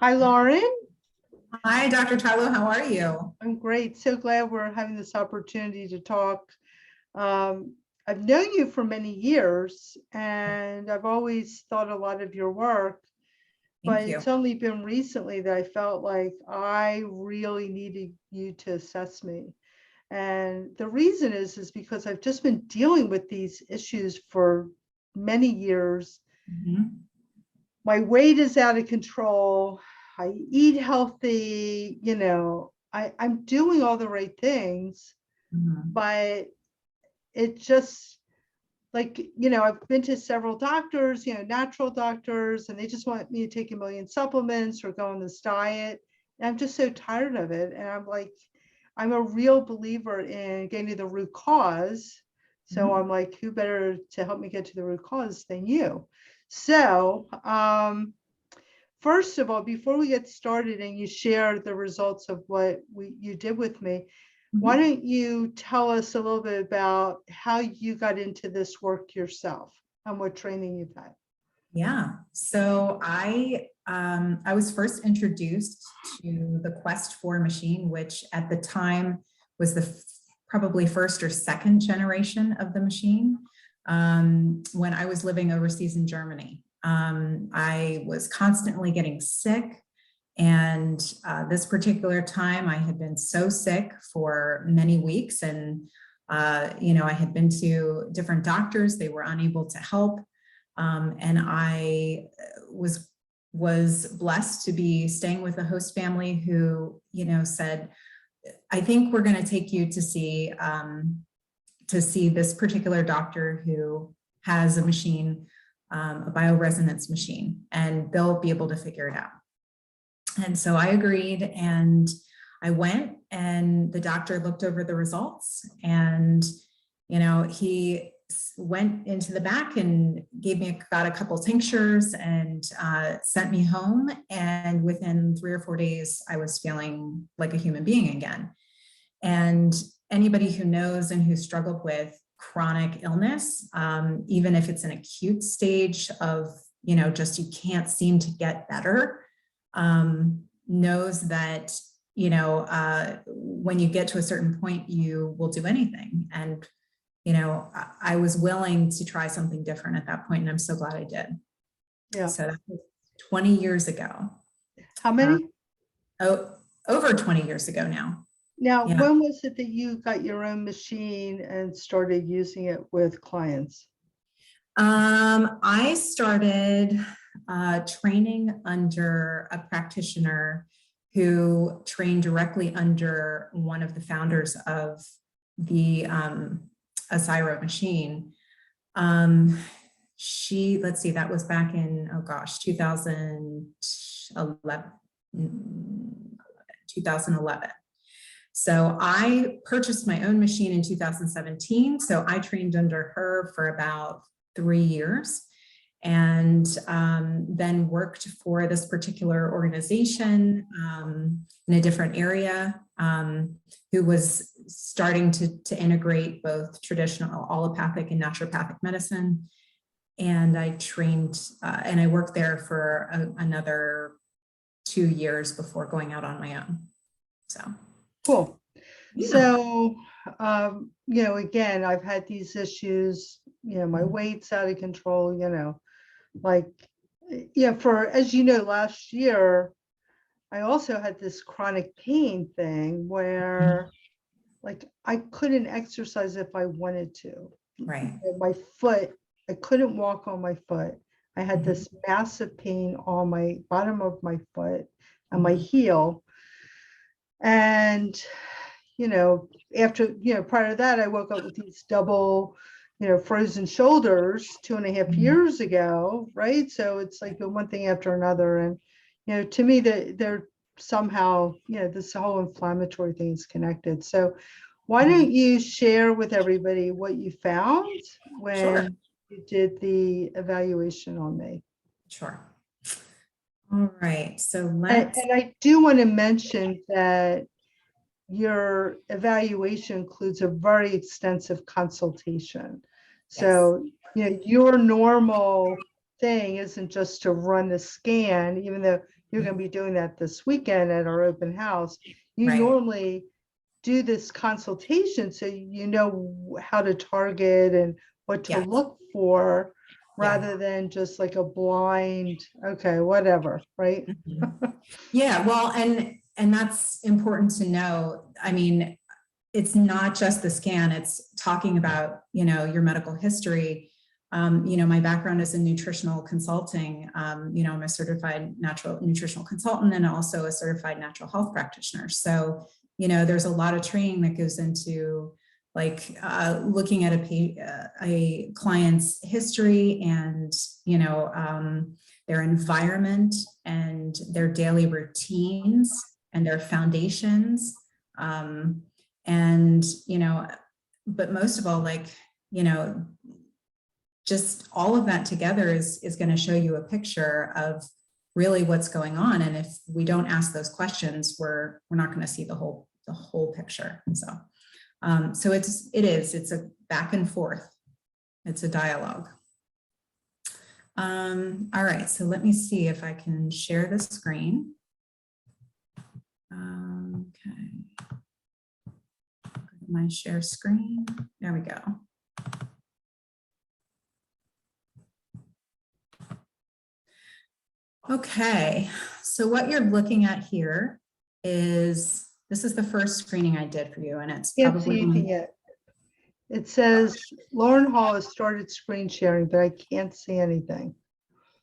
Hi, Lauren. Hi, Dr. Tarlow. How are you? I'm great. So glad we're having this opportunity to talk. Um, I've known you for many years and I've always thought a lot of your work, but Thank you. it's only been recently that I felt like I really needed you to assess me. And the reason is because I've just been dealing with these issues for many years. Mhm. My weight is out of control. I eat healthy, I'm doing all the right things, Mhm. but it just like, I've been to several doctors, natural doctors, and they just want me to take a million supplements or go on this diet. And I'm just so tired of it. And I'm like, I'm a real believer in getting to the root cause. So Mhm. I'm like, who better to help me get to the root cause than you? So, first of all, before we get started and you share the results of what you did with me, why Mhm. don't you tell us a little bit about how you got into this work yourself and what training you've had? Yeah. So I was first introduced to the Quest 4 machine, which at the time was the probably first or second generation of the machine. When I was living overseas in Germany, I was constantly getting sick. And this particular time, I had been so sick for many weeks, and I had been to different doctors; they were unable to help. And I was blessed to be staying with a host family who, said, "I think we're going to take you to see this particular doctor who has a machine, a bioresonance machine, and they'll be able to figure it out." And so I agreed, and I went, and the doctor looked over the results, and he went into the back and got a couple tinctures and sent me home. And within 3 or 4 days, I was feeling like a human being again. And anybody who knows and who struggled with chronic illness, even if it's an acute stage of, just you can't seem to get better, knows that, when you get to a certain point, you will do anything. And, I was willing to try something different at that point, and I'm so glad I did. Yeah. So that was 20 years ago. How Uh, many? oh, over 20 years ago now. Now, Yeah. when was it that you got your own machine and started using it with clients? I started training under a practitioner who trained directly under one of the founders of the Asira machine. Let's see, that was back in, 2011, 2011. So I purchased my own machine in 2017. So I trained under her for about 3 years, and then worked for this particular organization in a different area, who was starting to integrate both traditional allopathic and naturopathic medicine. And I trained and I worked there for another 2 years before going out on my own. So, Cool. yeah. So, again, I've had these issues, my weight's out of control, like, for, as you know, last year, I also had this chronic pain thing where like I couldn't exercise if I wanted to. Right. My foot, I couldn't walk on my foot. I had Mhm. this massive pain on my bottom of my foot and my Mhm. heel. And, after, prior to that, I woke up with these double, frozen shoulders 2.5 years ago, right? So it's like one thing after another. And, to me, that they're somehow, this whole inflammatory thing is connected. So why Mhm. don't you share with everybody what you found Sure. when you did the evaluation on me? Sure. All right. So And, let's, and I do want to mention that your evaluation includes a very extensive consultation. yes. So, your normal thing isn't just to run the scan, even though you're going to be doing that this weekend at our open house. You Right. normally do this consultation so you know how to target and what to Yes. look for, Yeah. rather than just like a blind, okay, whatever, right? Yeah, well, and that's important to know. I mean, it's not just the scan, it's talking about, you know, your medical history. You know, my background is in nutritional consulting. You know, I'm a certified natural nutritional consultant and also a certified natural health practitioner. So, you know, there's a lot of training that goes into like looking at a client's history and, you know, their environment and their daily routines and their foundations. And, you know, but most of all, like, you know, just all of that together is going to show you a picture of really what's going on. And if we don't ask those questions, we're not going to see the whole picture. So it's a back and forth. It's a dialogue. All right, so let me see if I can share the screen. Okay. My share screen. There we go. Okay, so what you're looking at here is, this is the first screening I did for you, and it's Can't probably see anything yet. It says Lauren Hall has started screen sharing, but I can't see anything.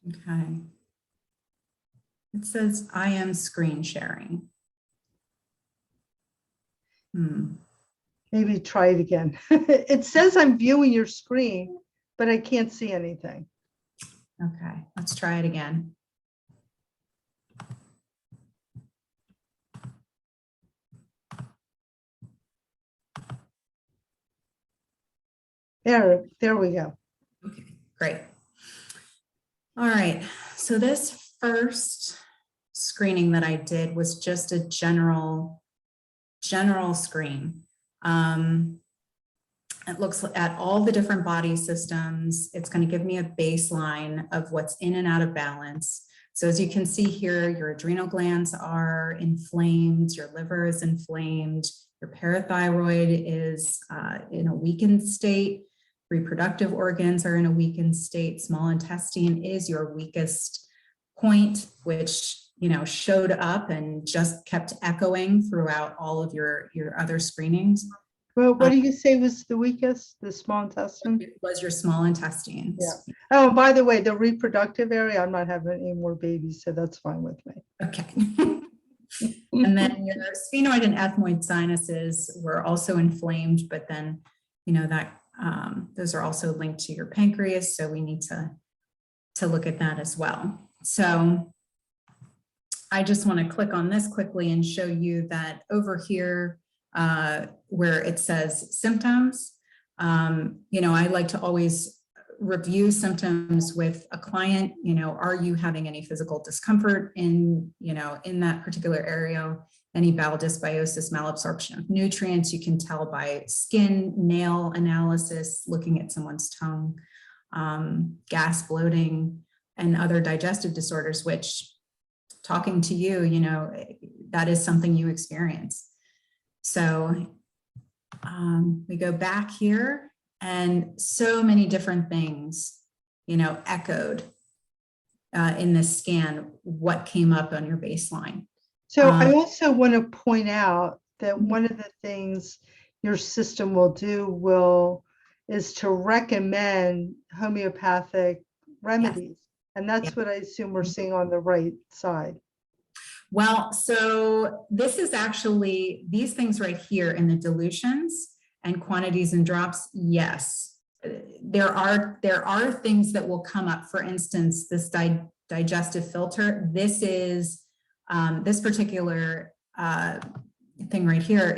okay. It says I am screen sharing. Maybe try it again. It says I'm viewing your screen, but I can't see anything. Okay, let's try it again. There we go. Okay, great. All right, so this first screening that I did was just a general screen. It looks at all the different body systems. It's going to give me a baseline of what's in and out of balance. So as you can see here, your adrenal glands are inflamed, your liver is inflamed, your parathyroid is in a weakened state, reproductive organs are in a weakened state, small intestine is your weakest point, which, you know, showed up and just kept echoing throughout all of your other screenings. Well, what do you say was the weakest? The small intestine? It was your small intestines. Yeah. Oh, by the way, the reproductive area, I'm not having any more babies, so that's fine with me. Okay. And then your sphenoid and ethmoid sinuses were also inflamed, but then, you know, that those are also linked to your pancreas, so we need to look at that as well. So I just want to click on this quickly and show you that over here where it says symptoms, you know, I like to always review symptoms with a client. You know, are you having any physical discomfort in, you know, in that particular area? Any bowel dysbiosis, malabsorption of nutrients? You can tell by skin, nail analysis, looking at someone's tongue, gas, bloating, and other digestive disorders, which, talking to you, you know, that is something you experience. So we go back here, and so many different things, you know, echoed in this scan, what came up on your baseline. So I also want to point out that one of the things your system will do is to recommend homeopathic remedies. And that's what I assume we're seeing on the right side. Well, so this is actually these things right here in the dilutions and quantities and drops. Yes, there are things that will come up. For instance, this digestive filter. This is this particular thing right here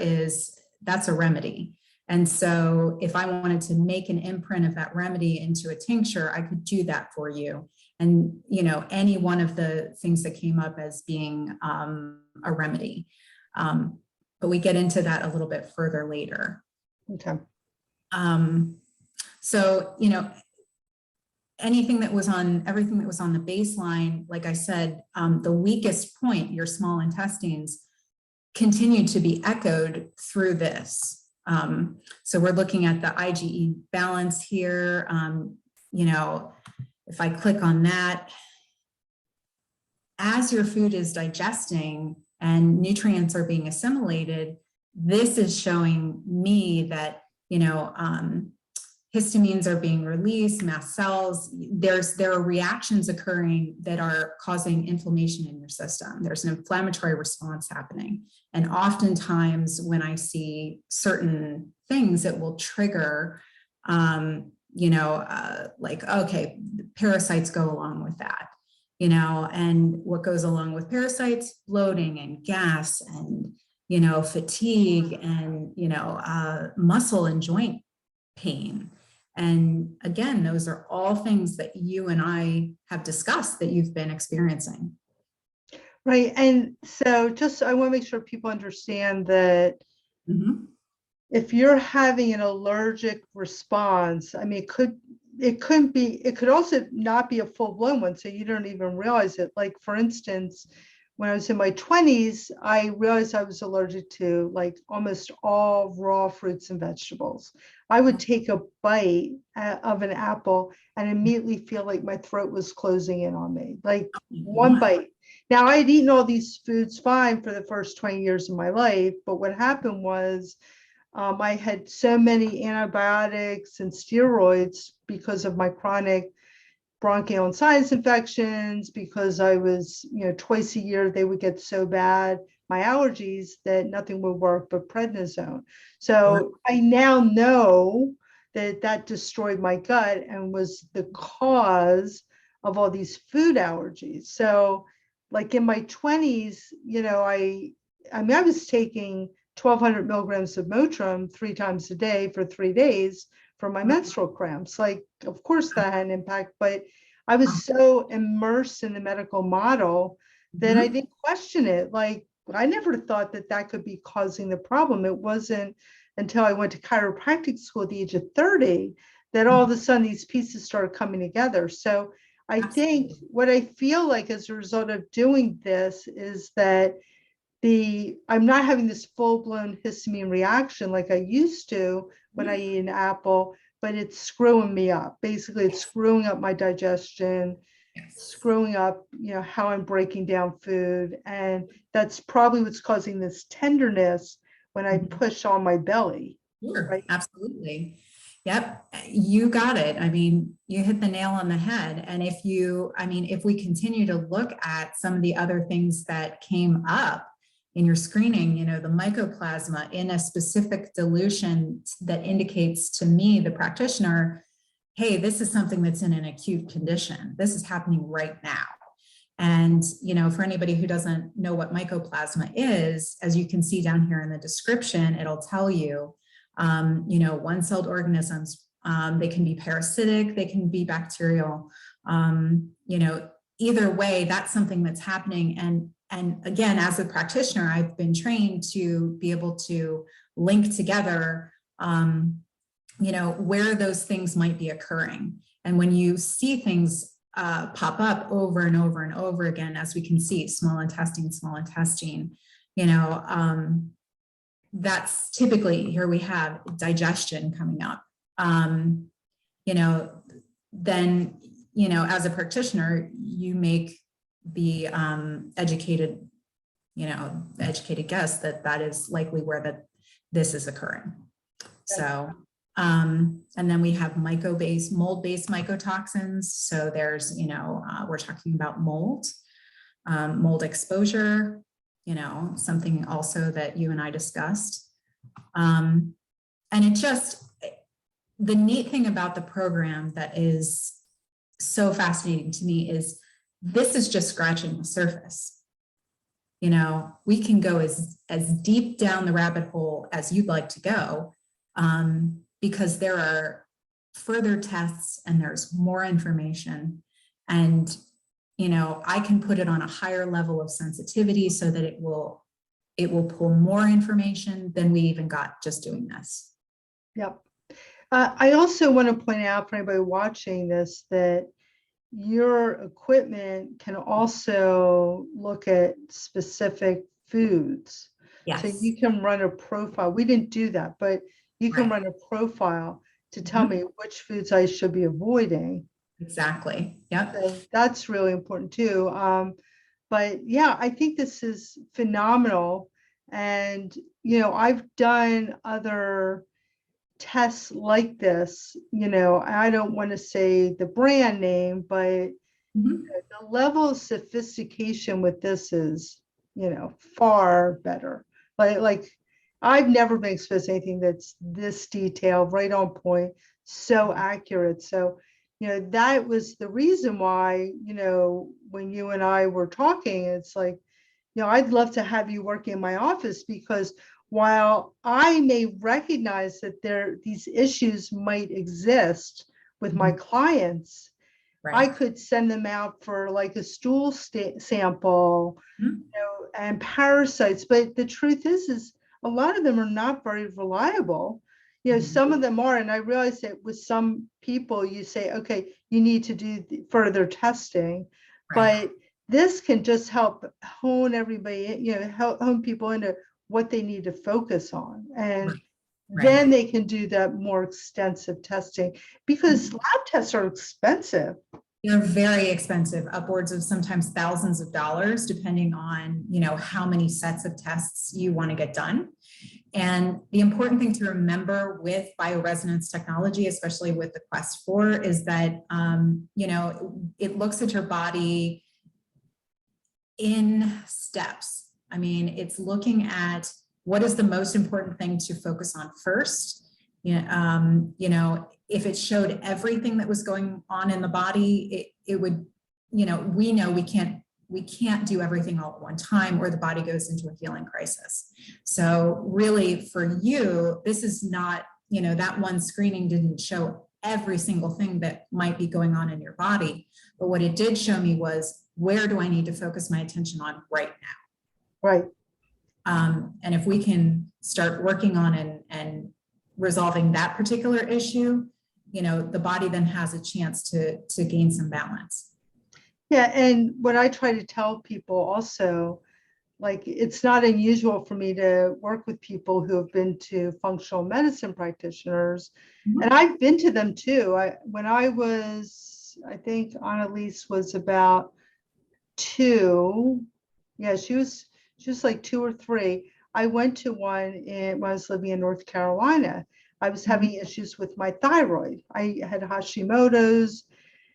that's a remedy. And so if I wanted to make an imprint of that remedy into a tincture, I could do that for you. And, you know, any one of the things that came up as being a remedy. But we get into that a little bit further later. Okay. So, you know, everything that was on the baseline, like I said, the weakest point, your small intestines, continued to be echoed through this. So we're looking at the IgE balance here. You know, if I click on that, as your food is digesting and nutrients are being assimilated, this is showing me that, you know, histamines are being released, mast cells, there are reactions occurring that are causing inflammation in your system. There's an inflammatory response happening. And oftentimes when I see certain things that will trigger, you know, like, okay, parasites go along with that, you know, and what goes along with parasites, bloating and gas and, you know, fatigue and, you know, muscle and joint pain. And again, those are all things that you and I have discussed that you've been experiencing. Right. And so just, I want to make sure people understand that if you're having an allergic response, I mean, it could also not be a full blown one. So you don't even realize it. Like, for instance, when I was in my 20s, I realized I was allergic to like almost all raw fruits and vegetables. I would take a bite of an apple and immediately feel like my throat was closing in on me, like one bite. Now, I had eaten all these foods fine for the first 20 years of my life, but what happened was I had so many antibiotics and steroids because of my chronic bronchial and sinus infections, because I was, you know, twice a year they would get so bad, my allergies, that nothing would work but prednisone. So I now know that that destroyed my gut and was the cause of all these food allergies. So like in my 20s, you know, I mean, I was taking 1,200 milligrams of Motrin 3 times a day for 3 days for my menstrual cramps. Like, of course that had an impact, but I was so immersed in the medical model that I didn't question it. Like, I never thought that that could be causing the problem. It wasn't until I went to chiropractic school at the age of 30 that all of a sudden these pieces started coming together. So I think what I feel like as a result of doing this is that I'm not having this full-blown histamine reaction like I used to when I eat an apple, but it's screwing me up. Basically, it's screwing up my digestion, screwing up, you know, how I'm breaking down food. And that's probably what's causing this tenderness when I push on my belly. Sure, Right? absolutely. Yep, you got it. I mean, you hit the nail on the head. And if we continue to look at some of the other things that came up in your screening, you know, the mycoplasma in a specific dilution that indicates to me, the practitioner, hey, this is something that's in an acute condition. This is happening right now. And, you know, for anybody who doesn't know what mycoplasma is, as you can see down here in the description, it'll tell you, you know, one-celled organisms, they can be parasitic, they can be bacterial, you know, either way, that's something that's happening. And again, as a practitioner, I've been trained to be able to link together, you know, where those things might be occurring. And when you see things pop up over and over and over again, as we can see, small intestine, you know, that's typically, here we have digestion coming up. You know, then, you know, as a practitioner, you make the educated guess that that is likely where this is occurring. So, and then we have mold-based mycotoxins. So there's, you know, we're talking about mold exposure, you know, something also that you and I discussed. And it just, the neat thing about the program that is so fascinating to me is this is just scratching the surface. You know, we can go as deep down the rabbit hole as you'd like to go, because there are further tests and there's more information. And, you know, I can put it on a higher level of sensitivity so that it will pull more information than we even got just doing this. Yep. I also want to point out for anybody watching this that your equipment can also look at specific foods. So Yes, you can run a profile. We didn't do that, but you can right. run a profile to tell Mhm. me which foods I should be avoiding. Exactly. Yep. So that's really important too. But yeah, I think this is phenomenal. And, I've done other tests like this, I don't want to say the brand name, but Mhm. the level of sophistication with this is, far better. Like I've never been exposed to anything that's this detailed, right on point, so accurate. So, that was the reason why, when you and I were talking, it's like, I'd love to have you work in my office because while I may recognize that these issues might exist with my Mhm. clients, I Right. could send them out for like a stool sample, Mhm. and parasites. But the truth is a lot of them are not very reliable. Mhm. Some of them are, and I realize that with some people, you say, okay, you need to do further testing, Right. but this can just help hone everybody, help hone people into what they need to focus on. And Right. Right. then they can do that more extensive testing because Mhm. lab tests are expensive. They're very expensive, upwards of sometimes thousands of dollars, depending on, how many sets of tests you want to get done. And the important thing to remember with bioresonance technology, especially with the Quest 4, is that, it looks at your body in steps. I mean, it's looking at what is the most important thing to focus on first. If it showed everything that was going on in the body, it would, we know we can't do everything all at one time or the body goes into a healing crisis. So really for you, this is not, that one screening didn't show every single thing that might be going on in your body. But what it did show me was, where do I need to focus my attention on right now? Right. And if we can start working on and resolving that particular issue, the body then has a chance to gain some balance. Yeah, and what I try to tell people also, like it's not unusual for me to work with people who have been to functional medicine practitioners, Mhm. and I've been to them too. When I think Annalise was about 2. Yeah, she was like 2 or 3. I went to one when I was living in North Carolina. I was Mhm. having issues with my thyroid. I had Hashimoto's.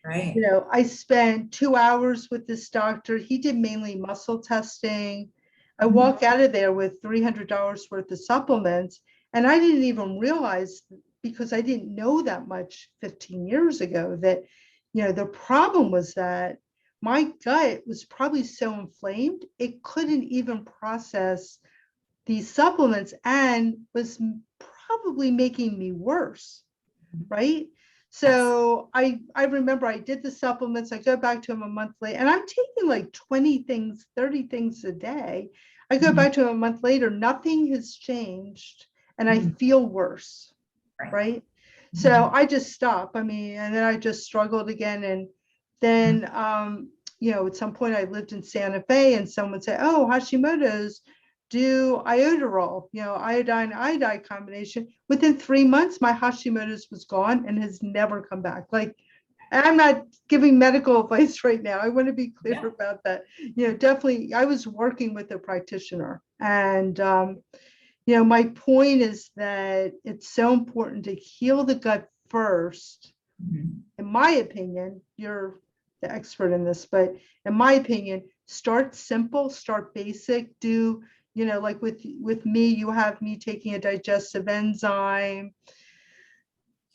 Right. I spent 2 hours with this doctor. He did mainly muscle testing. I Mhm. walk out of there with $300 worth of supplements. And I didn't even realize, because I didn't know that much 15 years ago, that, the problem was that my gut was probably so inflamed, it couldn't even process these supplements and was probably making me worse, right? Yes. So I remember I did the supplements. I go back to him a month later, and I'm taking like 20 things, 30 things a day. I go Mhm. back to him a month later, nothing has changed, and I Mhm. feel worse, Right. right? So Mhm. I just stopped. I mean, and then I just struggled again. And Mhm. then at some point I lived in Santa Fe, and someone said, "Oh, Hashimoto's, do iodoral, iodine iodide combination." Within 3 months, my Hashimoto's was gone and has never come back. Like, I'm not giving medical advice right now. I want to be clear Yeah. about that. Definitely, I was working with a practitioner, and my point is that it's so important to heal the gut first. Mhm. In my opinion, you're the expert in this, but in my opinion, start simple, start basic, do, like with me, you have me taking a digestive enzyme.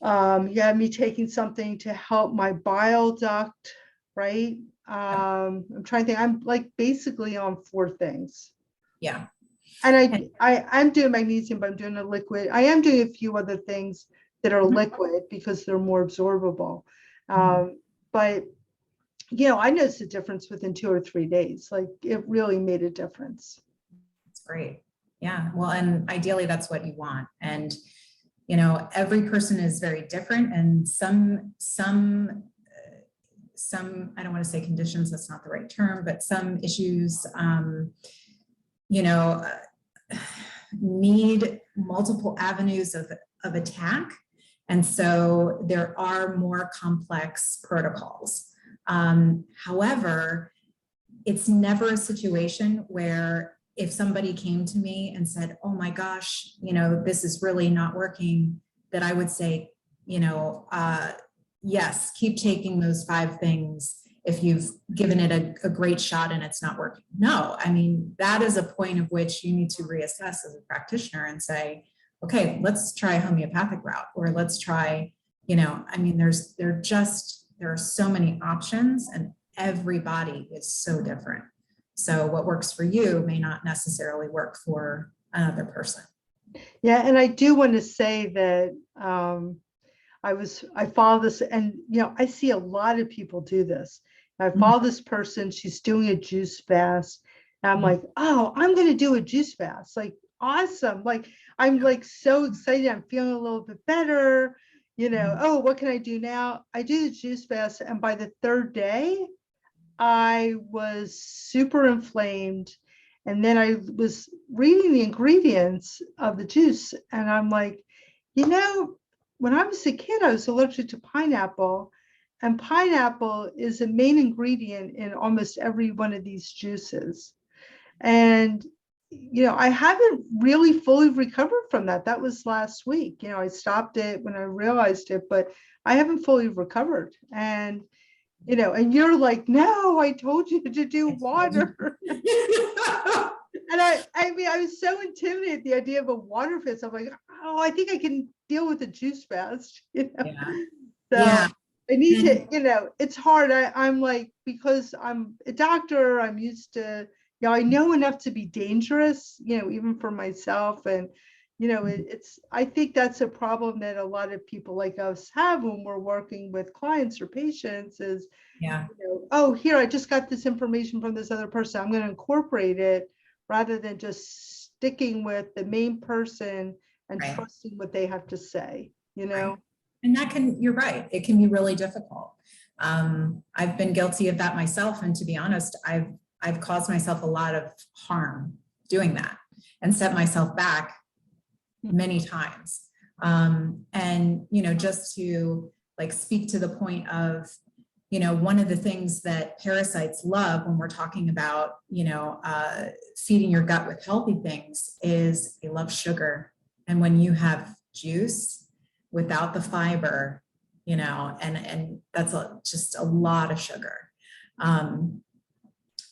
You have me taking something to help my bile duct, right? Yep. I'm trying to think, I'm like basically on 4 things. Yeah. And And I'm doing magnesium, but I'm doing a liquid. I am doing a few other things that are Mhm. liquid because they're more absorbable. Mhm. But I noticed a difference within 2 or 3 days. Like it really made a difference. That's great. Yeah. Well, and ideally that's what you want. And every person is very different, and some, I don't want to say conditions, that's not the right term, but some issues, need multiple avenues of attack. And so there are more complex protocols. However, it's never a situation where if somebody came to me and said, oh my gosh, this is really not working, that I would say, yes, keep taking those 5 things if you've given it a great shot and it's not working. No, I mean, that is a point of which you need to reassess as a practitioner and say, okay, let's try a homeopathic route, or let's try, there are so many options, and every body is so different. So what works for you may not necessarily work for another person. Yeah, and I do want to say that I follow this, and I see a lot of people do this. I follow this person, she's doing a juice fast, and I'm like, oh, I'm going to do a juice fast. Like, awesome. Like, I'm like so excited. I'm feeling a little bit better. Oh, what can I do now? I do the juice fast, and by the 3rd day, I was super inflamed. And then I was reading the ingredients of the juice, and I'm like, when I was a kid, I was allergic to pineapple, and pineapple is a main ingredient in almost every one of these juices. And, I haven't really fully recovered from that. That was last week. I stopped it when I realized it, but I haven't fully recovered. And, and you're like, no, I told you to do water. And I mean, I was so intimidated at the idea of a water fast. I'm like, oh, I think I can deal with a juice fast. Yeah. So Yeah. I need to, it's hard. I'm like, because I'm a doctor, I'm used to, I know enough to be dangerous, even for myself. And, I think that's a problem that a lot of people like us have when we're working with clients or patients is, oh, here, I just got this information from this other person, I'm going to incorporate it, rather than just sticking with the main person and trusting what they have to say, Right. And you're right, it can be really difficult. I've been guilty of that myself. And to be honest, I've caused myself a lot of harm doing that and set myself back many times. And, just to speak to the point of, one of the things that parasites love when we're talking about, feeding your gut with healthy things is they love sugar. And when you have juice without the fiber, and that's just a lot of sugar.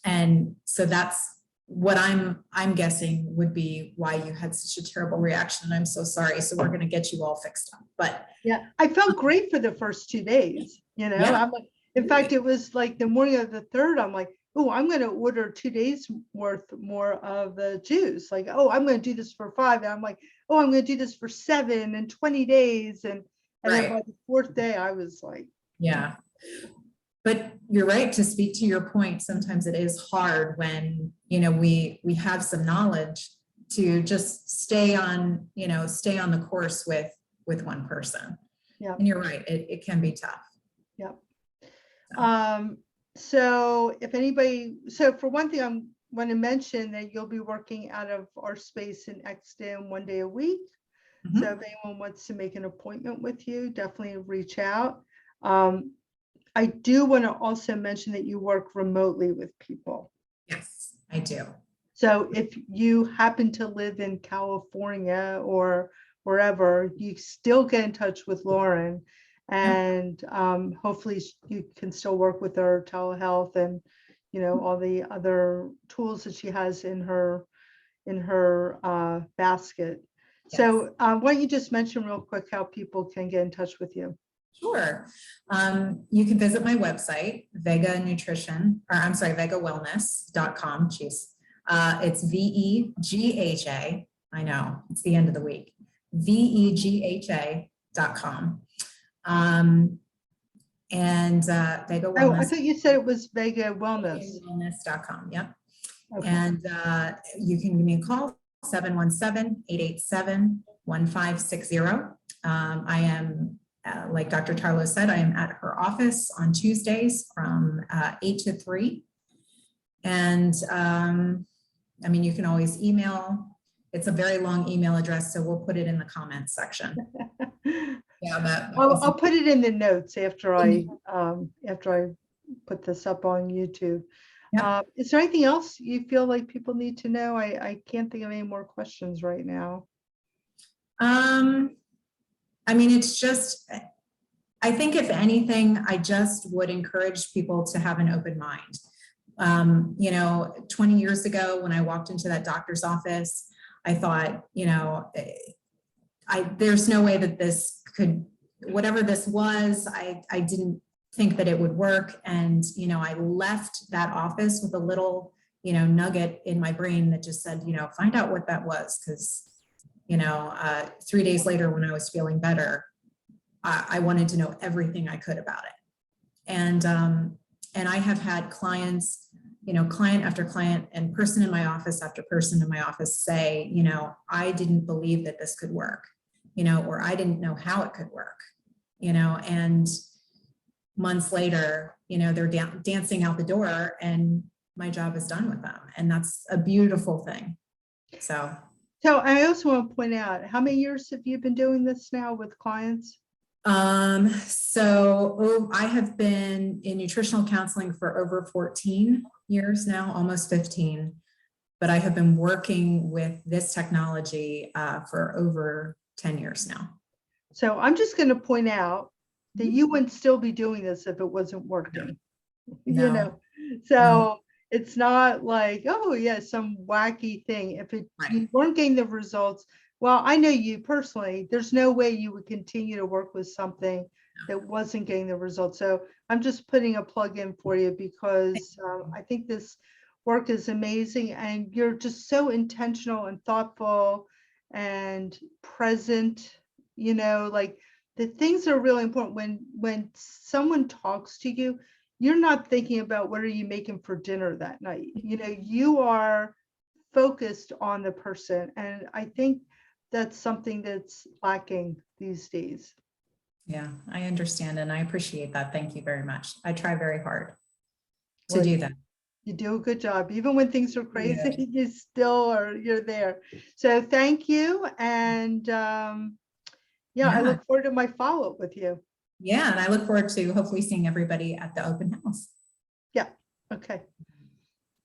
And so that's what I'm guessing would be why you had such a terrible reaction. And I'm so sorry. So we're going to get you all fixed up. But yeah, I felt great for the first 2 days. I'm like, in fact, it was like the morning of the 3rd, I'm like, oh, I'm going to order 2 days worth more of the juice. Like, oh, I'm going to do this for 5. And I'm like, oh, I'm going to do this for 7 and 20 days. And then by the 4th day, I was like, yeah. But you're right to speak to your point. Sometimes it is hard when, we have some knowledge to just stay on the course with one person. Yeah. And you're right. It can be tough. Yeah. So if anybody, for one thing, I want to mention that you'll be working out of our space in Exton 1 day a week. Mm-hmm. So if anyone wants to make an appointment with you, definitely reach out. I do want to also mention that you work remotely with people. Yes, I do. So if you happen to live in California or wherever, you still get in touch with Loren, and hopefully you can still work with her telehealth and all the other tools that she has in her basket. Yes. So why don't you just mention real quick how people can get in touch with you? Sure. You can visit my website, vegawellness.com. Jeez. It's VEGHA. I know it's the end of the week. VEGHA.com. And Vega Wellness. Oh, I thought you said it was Vega Wellness. VegaWellness.com. Yep. Okay. And you can give me a call, 717-887-1560. I am, like Dr. Tarlow said, I am at her office on Tuesdays from 8 to 3. And I mean, you can always email. It's a very long email address, so we'll put it in the comments section. Yeah, I'll put it in the notes after I put this up on YouTube. Yeah. Is there anything else you feel like people need to know? I can't think of any more questions right now. I mean, it's just, I think if anything, I just would encourage people to have an open mind. You know, 20 years ago, when I walked into that doctor's office, I thought, you know, there's no way that this could, whatever this was, I didn't think that it would work. And, you know, I left that office with a little, you know, nugget in my brain that just said, you know, find out what that was. Because, you know, 3 days later, when I was feeling better, I wanted to know everything I could about it. And I have had clients, you know, client after client and person in my office after person in my office say, you know, I didn't believe that this could work, you know, or I didn't know how it could work, you know, and months later, you know, they're dancing out the door and my job is done with them. And that's a beautiful thing. So I also want to point out, how many years have you been doing this now with clients? So I have been in nutritional counseling for over 14 years now, almost 15, but I have been working with this technology for over 10 years now. So I'm just going to point out that you wouldn't still be doing this if it wasn't working, No. you know, so No. It's not like, oh yeah, some wacky thing. If you weren't getting the results, well, I know you personally, there's no way you would continue to work with something that wasn't getting the results. So I'm just putting a plug in for you because I think this work is amazing and you're just so intentional and thoughtful and present, you know, like the things are really important when someone talks to you. You're not thinking about what are you making for dinner that night. You know, you are focused on the person. And I think that's something that's lacking these days. Yeah, I understand. And I appreciate that. Thank you very much. I try very hard to do that. You do a good job. Even when things are crazy, you still you're there. So thank you. And I look forward to my follow-up with you. Yeah, and I look forward to hopefully seeing everybody at the open house. Yeah, okay.